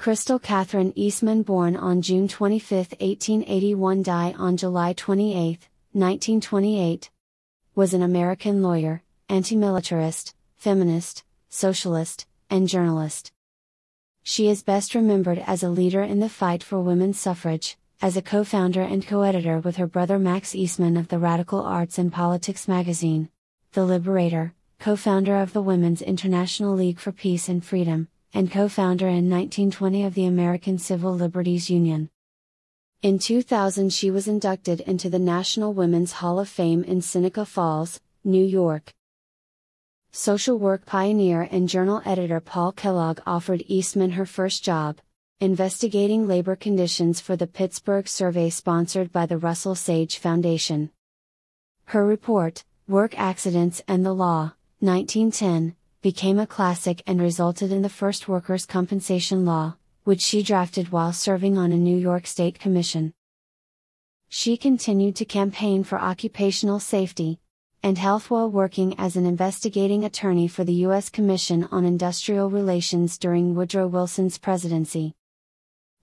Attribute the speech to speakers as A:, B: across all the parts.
A: Crystal Catherine Eastman, born on June 25, 1881, died on July 28, 1928, was an American lawyer, antimilitarist, feminist, socialist, and journalist. She is best remembered as a leader in the fight for women's suffrage, as a co-founder and co-editor with her brother Max Eastman of the Radical Arts and Politics magazine, The Liberator, co-founder of the Women's International League for Peace and Freedom, and co-founder in 1920 of the American Civil Liberties Union. In 2000 she was inducted into the National Women's Hall of Fame in Seneca Falls, New York. Social work pioneer and journal editor Paul Kellogg offered Eastman her first job, investigating labor conditions for the Pittsburgh survey sponsored by the Russell Sage Foundation. Her report, Work Accidents and the Law, 1910, became a classic and resulted in the first workers' compensation law, which she drafted while serving on a New York State commission. She continued to campaign for occupational safety and health while working as an investigating attorney for the U.S. Commission on Industrial Relations during Woodrow Wilson's presidency.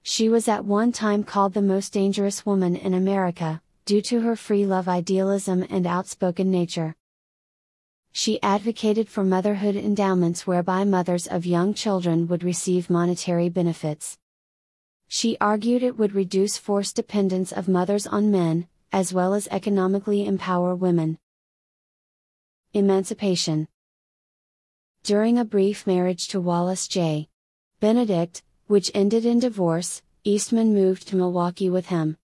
A: She was at one time called the most dangerous woman in America, due to her free love idealism and outspoken nature. She advocated for motherhood endowments whereby mothers of young children would receive monetary benefits. She argued it would reduce forced dependence of mothers on men, as well as economically empower women. Emancipation. During a brief marriage to Wallace J. Benedict, which ended in divorce, Eastman moved to Milwaukee with him.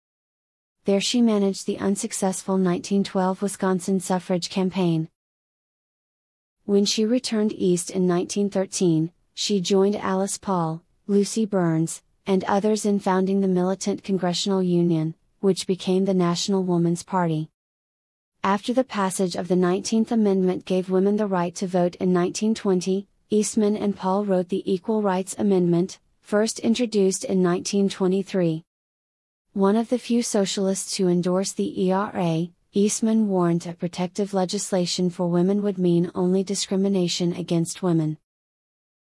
A: There she managed the unsuccessful 1912 Wisconsin suffrage campaign. When she returned east in 1913, she joined Alice Paul, Lucy Burns, and others in founding the militant Congressional Union, which became the National Woman's Party. After the passage of the 19th Amendment gave women the right to vote in 1920, Eastman and Paul wrote the Equal Rights Amendment, first introduced in 1923. One of the few socialists who endorsed the ERA, Eastman warned that protective legislation for women would mean only discrimination against women.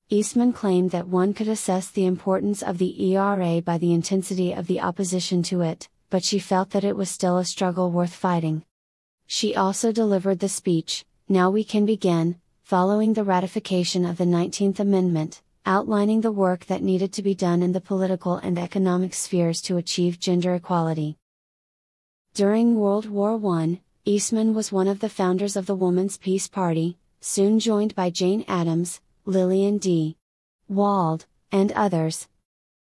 A: Eastman claimed that one could assess the importance of the ERA by the intensity of the opposition to it, but she felt that it was still a struggle worth fighting. She also delivered the speech, "Now We Can Begin," following the ratification of the 19th Amendment, outlining the work that needed to be done in the political and economic spheres to achieve gender equality. During World War I, Eastman was one of the founders of the Woman's Peace Party, soon joined by Jane Addams, Lillian D. Wald, and others.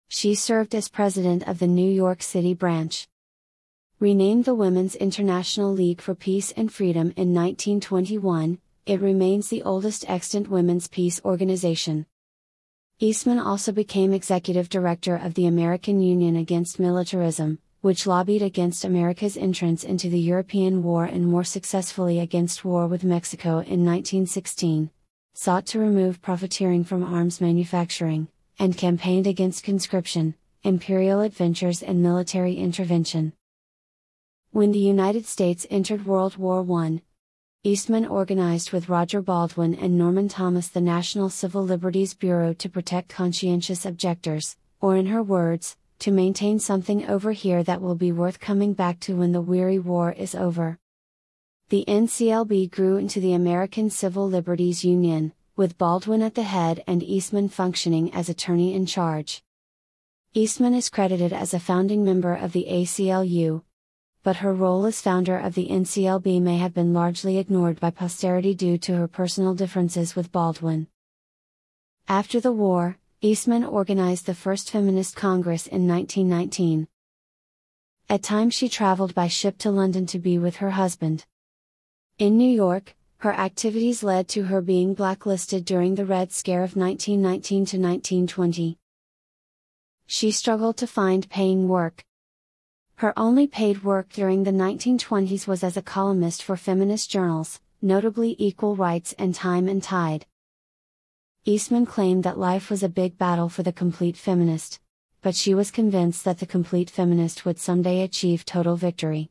A: She served as president of the New York City branch. Renamed the Women's International League for Peace and Freedom in 1921, it remains the oldest extant women's peace organization. Eastman also became executive director of the American Union Against Militarism, which lobbied against America's entrance into the European War and more successfully against war with Mexico in 1916, sought to remove profiteering from arms manufacturing, and campaigned against conscription, imperial adventures and military intervention. When the United States entered World War I, Eastman organized with Roger Baldwin and Norman Thomas the National Civil Liberties Bureau to protect conscientious objectors, or in her words, to maintain something over here that will be worth coming back to when the weary war is over. The NCLB grew into the American Civil Liberties Union, with Baldwin at the head and Eastman functioning as attorney in charge. Eastman is credited as a founding member of the ACLU, but her role as founder of the NCLB may have been largely ignored by posterity due to her personal differences with Baldwin. After the war, Eastman organized the first feminist congress in 1919. At times she traveled by ship to London to be with her husband. In New York, her activities led to her being blacklisted during the Red Scare of 1919 to 1920. She struggled to find paying work. Her only paid work during the 1920s was as a columnist for feminist journals, notably Equal Rights and Time and Tide. Eastman claimed that life was a big battle for the complete feminist, but she was convinced that the complete feminist would someday achieve total victory.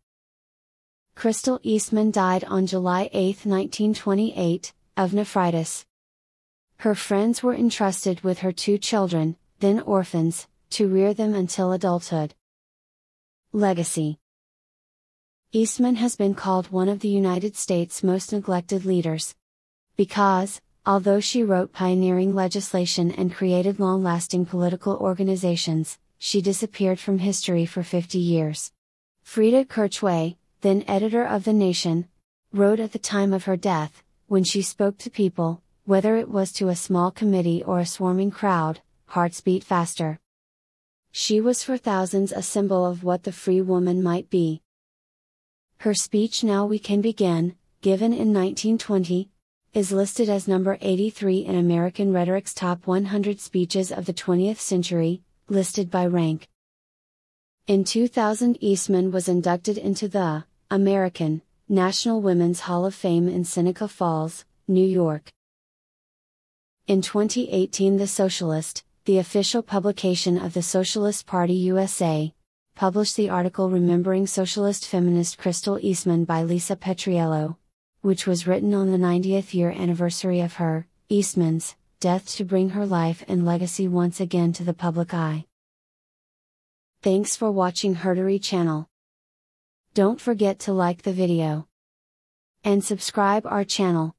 A: Crystal Eastman died on July 8, 1928, of nephritis. Her friends were entrusted with her two children, then orphans, to rear them until adulthood. Legacy. Eastman has been called one of the United States' most neglected leaders. Because, although she wrote pioneering legislation and created long-lasting political organizations, she disappeared from history for 50 years. Frida Kirchway, then editor of The Nation, wrote at the time of her death, when she spoke to people, whether it was to a small committee or a swarming crowd, hearts beat faster. She was for thousands a symbol of what the free woman might be. Her speech "Now We Can Begin," given in 1920, is listed as number 83 in American Rhetoric's Top 100 Speeches of the 20th Century, listed by rank. In 2000, Eastman was inducted into the American National Women's Hall of Fame in Seneca Falls, New York. In 2018, The Socialist, the official publication of the Socialist Party USA, published the article Remembering Socialist Feminist Crystal Eastman by Lisa Petriello, which was written on the 90th year anniversary of her, Eastman's, death to bring her life and legacy once again to the public eye. Thanks for watching HerStory channel. Don't forget to like the video and subscribe our channel.